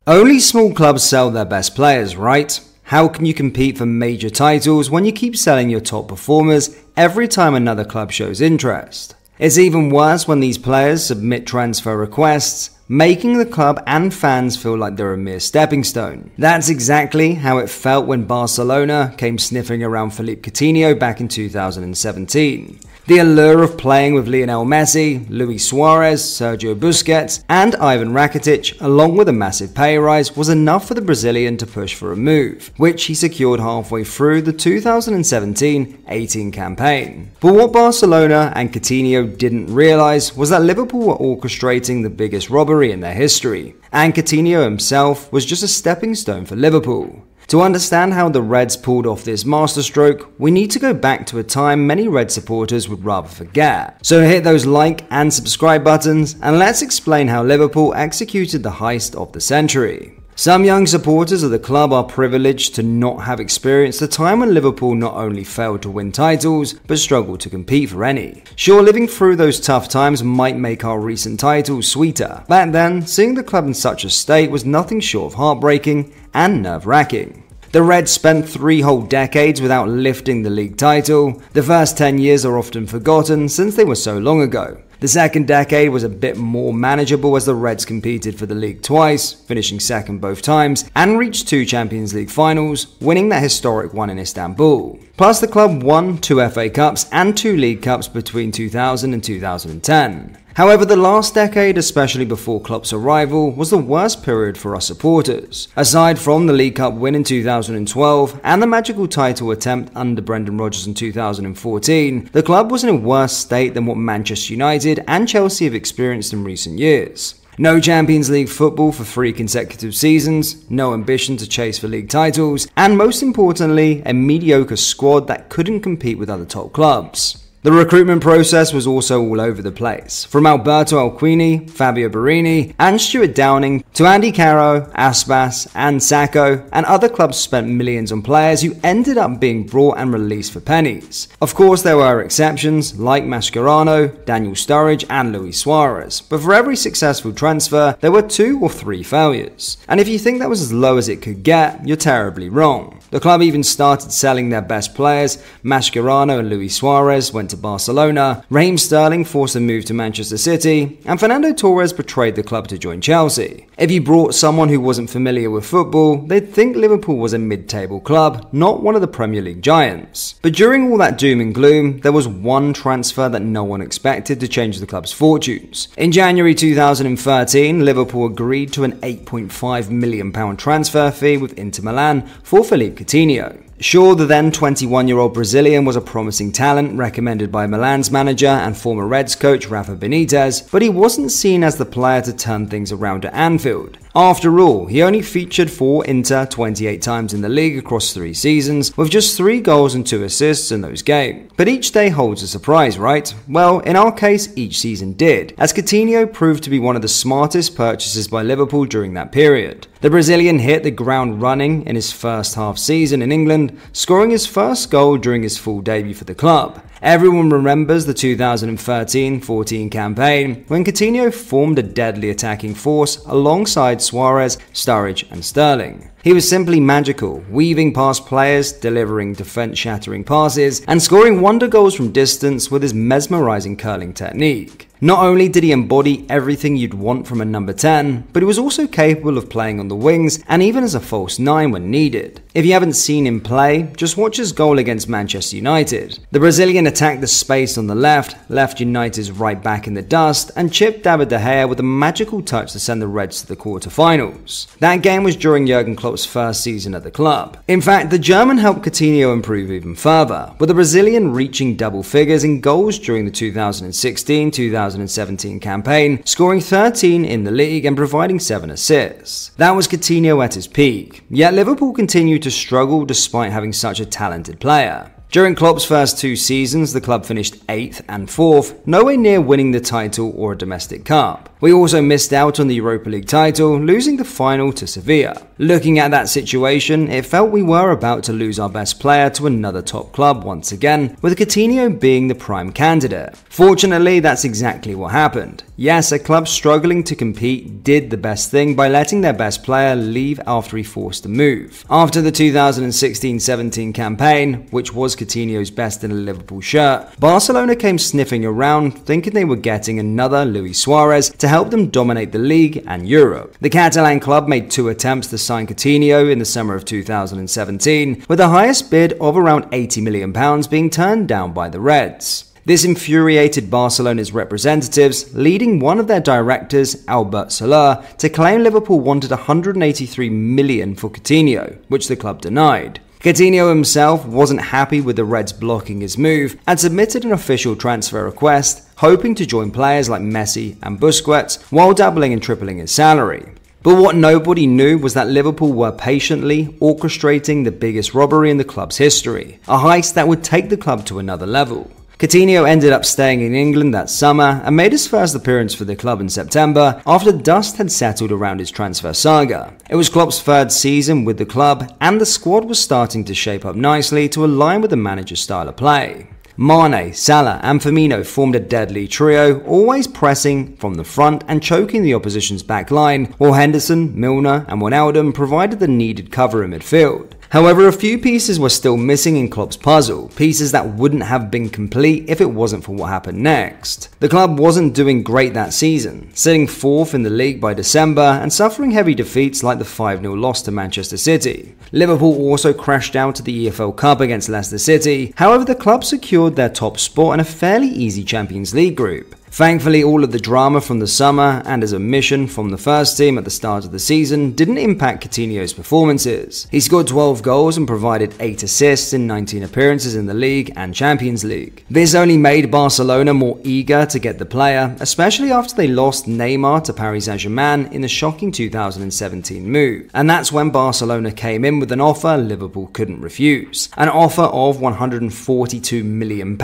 Only small clubs sell their best players, right? How can you compete for major titles when you keep selling your top performers every time another club shows interest? It's even worse when these players submit transfer requests, making the club and fans feel like they're a mere stepping stone. That's exactly how it felt when Barcelona came sniffing around Philippe Coutinho back in 2017. The allure of playing with Lionel Messi, Luis Suarez, Sergio Busquets, and Ivan Rakitic, along with a massive pay rise, was enough for the Brazilian to push for a move, which he secured halfway through the 2017-18 campaign. But what Barcelona and Coutinho didn't realise was that Liverpool were orchestrating the biggest robbery in their history, and Coutinho himself was just a stepping stone for Liverpool. To understand how the Reds pulled off this masterstroke, we need to go back to a time many Red supporters would rather forget. So hit those like and subscribe buttons, and let's explain how Liverpool executed the heist of the century. Some young supporters of the club are privileged to not have experienced a time when Liverpool not only failed to win titles, but struggled to compete for any. Sure, living through those tough times might make our recent titles sweeter. Back then, seeing the club in such a state was nothing short of heartbreaking and nerve-wracking. The Reds spent 3 whole decades without lifting the league title. The first 10 years are often forgotten since they were so long ago. The second decade was a bit more manageable as the Reds competed for the league twice, finishing second both times, and reached 2 Champions League finals, winning that historic one in Istanbul. Plus, the club won 2 FA Cups and 2 League Cups between 2000 and 2010. However, the last decade, especially before Klopp's arrival, was the worst period for us supporters. Aside from the League Cup win in 2012 and the magical title attempt under Brendan Rodgers in 2014, the club was in a worse state than what Manchester United and Chelsea have experienced in recent years. No Champions League football for 3 consecutive seasons, no ambition to chase for league titles, and most importantly, a mediocre squad that couldn't compete with other top clubs. The recruitment process was also all over the place, from Alberto Alquini, Fabio Borini, and Stuart Downing to Andy Carroll, Aspas, and Sacco, and other clubs spent millions on players who ended up being brought and released for pennies. Of course, there were exceptions like Mascherano, Daniel Sturridge, and Luis Suarez, but for every successful transfer, there were 2 or 3 failures. And if you think that was as low as it could get, you're terribly wrong. The club even started selling their best players. Mascherano and Luis Suarez went to Barcelona, Raheem Sterling forced a move to Manchester City, and Fernando Torres betrayed the club to join Chelsea. If you brought someone who wasn't familiar with football, they'd think Liverpool was a mid-table club, not one of the Premier League giants. But during all that doom and gloom, there was one transfer that no one expected to change the club's fortunes. In January 2013, Liverpool agreed to an £8.5 million transfer fee with Inter Milan for Philippe Coutinho. Sure, the then 21-year-old Brazilian was a promising talent recommended by Milan's manager and former Reds coach Rafa Benitez, but he wasn't seen as the player to turn things around at Anfield. After all, he only featured for Inter 28 times in the league across 3 seasons, with just 3 goals and 2 assists in those games. But each day holds a surprise, right? Well, in our case, each season did, as Coutinho proved to be one of the smartest purchases by Liverpool during that period. The Brazilian hit the ground running in his first half season in England, scoring his first goal during his full debut for the club. Everyone remembers the 2013-14 campaign when Coutinho formed a deadly attacking force alongside Suarez, Sturridge and Sterling. He was simply magical, weaving past players, delivering defense-shattering passes, and scoring wonder goals from distance with his mesmerizing curling technique. Not only did he embody everything you'd want from a number 10, but he was also capable of playing on the wings and even as a false 9 when needed. If you haven't seen him play, just watch his goal against Manchester United. The Brazilian attacked the space on the left United's right back in the dust, and chipped David De Gea with a magical touch to send the Reds to the quarter-finals. That game was during Jurgen Klopp's first season at the club. In fact, the German helped Coutinho improve even further, with the Brazilian reaching double figures in goals during the 2016-2017 campaign, scoring 13 in the league and providing 7 assists. That was Coutinho at his peak, yet Liverpool continued to struggle despite having such a talented player. During Klopp's first 2 seasons, the club finished 8th and 4th, nowhere near winning the title or a domestic cup. We also missed out on the Europa League title, losing the final to Sevilla. Looking at that situation, it felt we were about to lose our best player to another top club once again, with Coutinho being the prime candidate. Fortunately, that's exactly what happened. Yes, a club struggling to compete did the best thing by letting their best player leave after he forced a move. After the 2016-17 campaign, which was Coutinho's best in a Liverpool shirt, Barcelona came sniffing around thinking they were getting another Luis Suarez to help them dominate the league and Europe. The Catalan club made 2 attempts to sign Coutinho in the summer of 2017, with the highest bid of around £80 million being turned down by the Reds. This infuriated Barcelona's representatives, leading one of their directors, Albert Soler, to claim Liverpool wanted £183 million for Coutinho, which the club denied. Coutinho himself wasn't happy with the Reds blocking his move and submitted an official transfer request, hoping to join players like Messi and Busquets while doubling and tripling his salary. But what nobody knew was that Liverpool were patiently orchestrating the biggest robbery in the club's history, a heist that would take the club to another level. Coutinho ended up staying in England that summer and made his first appearance for the club in September after dust had settled around his transfer saga. It was Klopp's 3rd season with the club, and the squad was starting to shape up nicely to align with the manager's style of play. Mane, Salah and Firmino formed a deadly trio, always pressing from the front and choking the opposition's back line, while Henderson, Milner and Wijnaldum provided the needed cover in midfield. However, a few pieces were still missing in Klopp's puzzle, pieces that wouldn't have been complete if it wasn't for what happened next. The club wasn't doing great that season, sitting 4th in the league by December and suffering heavy defeats like the 5-0 loss to Manchester City. Liverpool also crashed out to the EFL Cup against Leicester City, however the club secured their top spot in a fairly easy Champions League group. Thankfully, all of the drama from the summer and his omission from the first team at the start of the season didn't impact Coutinho's performances. He scored 12 goals and provided 8 assists in 19 appearances in the league and Champions League. This only made Barcelona more eager to get the player, especially after they lost Neymar to Paris Saint-Germain in the shocking 2017 move. And that's when Barcelona came in with an offer Liverpool couldn't refuse. An offer of £142 million,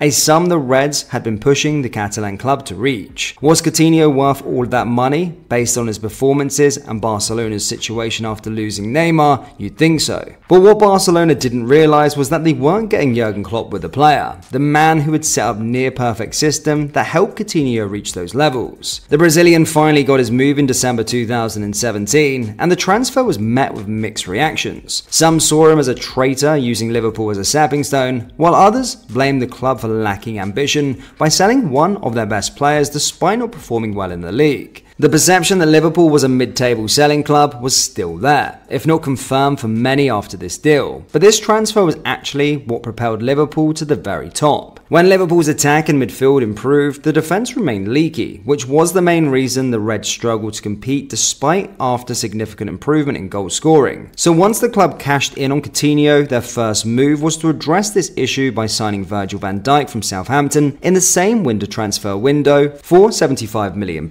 a sum the Reds had been pushing the Catalan club to reach. Was Coutinho worth all that money? Based on his performances and Barcelona's situation after losing Neymar, you'd think so. But what Barcelona didn't realise was that they weren't getting Jurgen Klopp with the player, the man who had set up near-perfect system that helped Coutinho reach those levels. The Brazilian finally got his move in December 2017, and the transfer was met with mixed reactions. Some saw him as a traitor using Liverpool as a stepping stone, while others blamed the club for lacking ambition by selling one of their best players despite not performing well in the league. The perception that Liverpool was a mid-table selling club was still there, if not confirmed for many after this deal. But this transfer was actually what propelled Liverpool to the very top. When Liverpool's attack and midfield improved, the defence remained leaky, which was the main reason the Reds struggled to compete despite after significant improvement in goal scoring. So once the club cashed in on Coutinho, their first move was to address this issue by signing Virgil van Dijk from Southampton in the same winter transfer window for £75 million.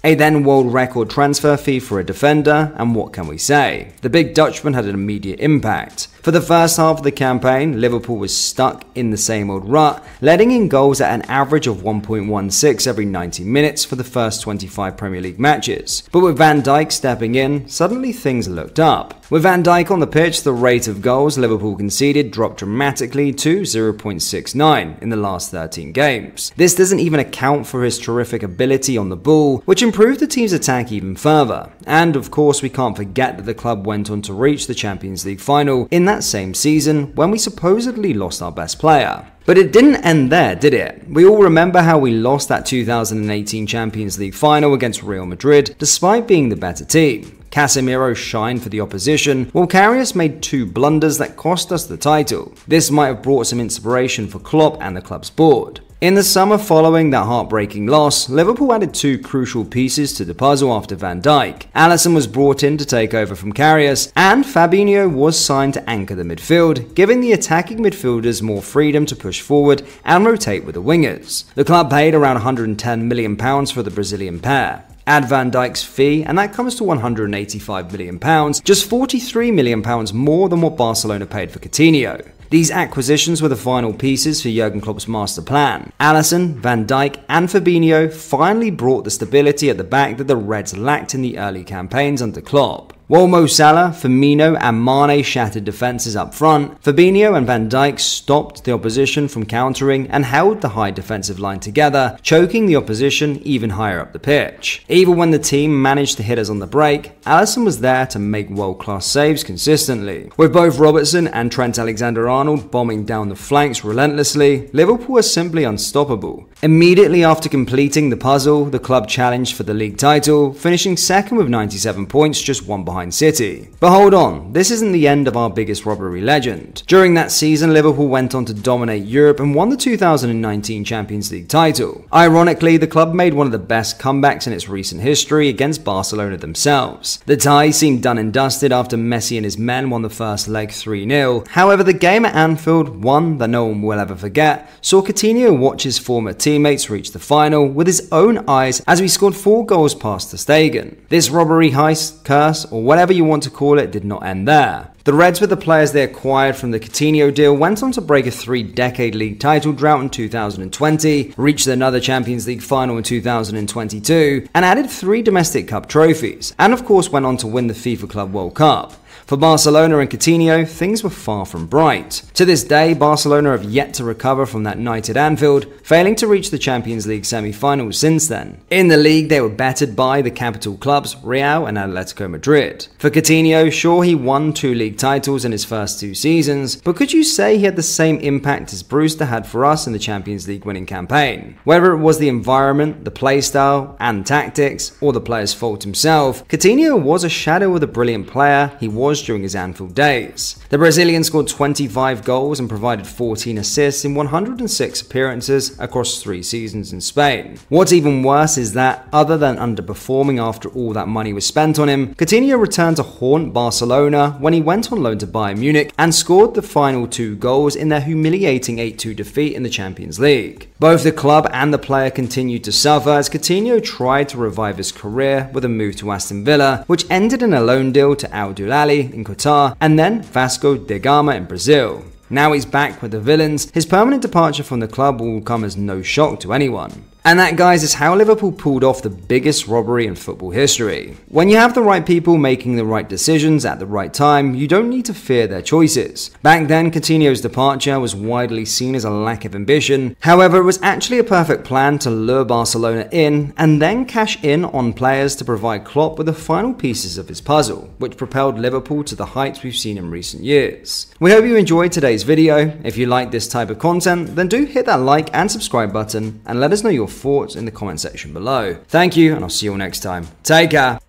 A then world record transfer fee for a defender, and what can we say? The big Dutchman had an immediate impact. For the first half of the campaign, Liverpool was stuck in the same old rut, letting in goals at an average of 1.16 every 90 minutes for the first 25 Premier League matches. But with Van Dijk stepping in, suddenly things looked up. With Van Dijk on the pitch, the rate of goals Liverpool conceded dropped dramatically to 0.69 in the last 13 games. This doesn't even account for his terrific ability on the ball, which improved the team's attack even further. And of course, we can't forget that the club went on to reach the Champions League final in that same season when we supposedly lost our best player. But it didn't end there, did it? We all remember how we lost that 2018 Champions League final against Real Madrid despite being the better team. Casemiro shined for the opposition, while Karius made 2 blunders that cost us the title. This might have brought some inspiration for Klopp and the club's board. In the summer following that heartbreaking loss, Liverpool added 2 crucial pieces to the puzzle after Van Dijk. Alisson was brought in to take over from Karius, and Fabinho was signed to anchor the midfield, giving the attacking midfielders more freedom to push forward and rotate with the wingers. The club paid around £110 million for the Brazilian pair. Add Van Dijk's fee, and that comes to £185 million, just £43 million more than what Barcelona paid for Coutinho. These acquisitions were the final pieces for Jurgen Klopp's master plan. Alisson, Van Dijk and Fabinho finally brought the stability at the back that the Reds lacked in the early campaigns under Klopp. While Mo Salah, Firmino and Mane shattered defences up front, Fabinho and Van Dijk stopped the opposition from countering and held the high defensive line together, choking the opposition even higher up the pitch. Even when the team managed to hit us on the break, Alisson was there to make world-class saves consistently. With both Robertson and Trent Alexander-Arnold bombing down the flanks relentlessly, Liverpool was simply unstoppable. Immediately after completing the puzzle, the club challenged for the league title, finishing second with 97 points, just one behind City. But hold on, this isn't the end of our biggest robbery legend. During that season, Liverpool went on to dominate Europe and won the 2019 Champions League title. Ironically, the club made one of the best comebacks in its recent history against Barcelona themselves. The tie seemed done and dusted after Messi and his men won the first leg 3-0. However, the game at Anfield, one that no one will ever forget, saw Coutinho watch his former teammates reach the final with his own eyes as we scored 4 goals past ter Stegen. This robbery, heist, curse, or whatever you want to call it, did not end there. The Reds, with the players they acquired from the Coutinho deal, went on to break a 3-decade league title drought in 2020, reached another Champions League final in 2022, and added 3 domestic cup trophies, and of course went on to win the FIFA Club World Cup. For Barcelona and Coutinho, things were far from bright. To this day, Barcelona have yet to recover from that night at Anfield, failing to reach the Champions League semi-finals since then. In the league, they were battered by the capital clubs Real and Atletico Madrid. For Coutinho, sure, he won 2 league titles in his first 2 seasons, but could you say he had the same impact as Brewster had for us in the Champions League winning campaign? Whether it was the environment, the playstyle and tactics, or the player's fault himself, Coutinho was a shadow of the brilliant player he was during his Anfield days. The Brazilian scored 25 goals and provided 14 assists in 106 appearances across 3 seasons in Spain. What's even worse is that, other than underperforming after all that money was spent on him, Coutinho returned to haunt Barcelona when he went on loan to Bayern Munich and scored the final 2 goals in their humiliating 8-2 defeat in the Champions League. Both the club and the player continued to suffer as Coutinho tried to revive his career with a move to Aston Villa, which ended in a loan deal to Al Duhail in Qatar and then Vasco da Gama in Brazil. Now he's back with the villains. His permanent departure from the club will come as no shock to anyone. And that, guys, is how Liverpool pulled off the biggest robbery in football history. When you have the right people making the right decisions at the right time, you don't need to fear their choices. Back then, Coutinho's departure was widely seen as a lack of ambition. However, it was actually a perfect plan to lure Barcelona in and then cash in on players to provide Klopp with the final pieces of his puzzle, which propelled Liverpool to the heights we've seen in recent years. We hope you enjoyed today's video. If you like this type of content, then do hit that like and subscribe button and let us know your thoughts in the comment section below. Thank you, and I'll see you all next time. Take care.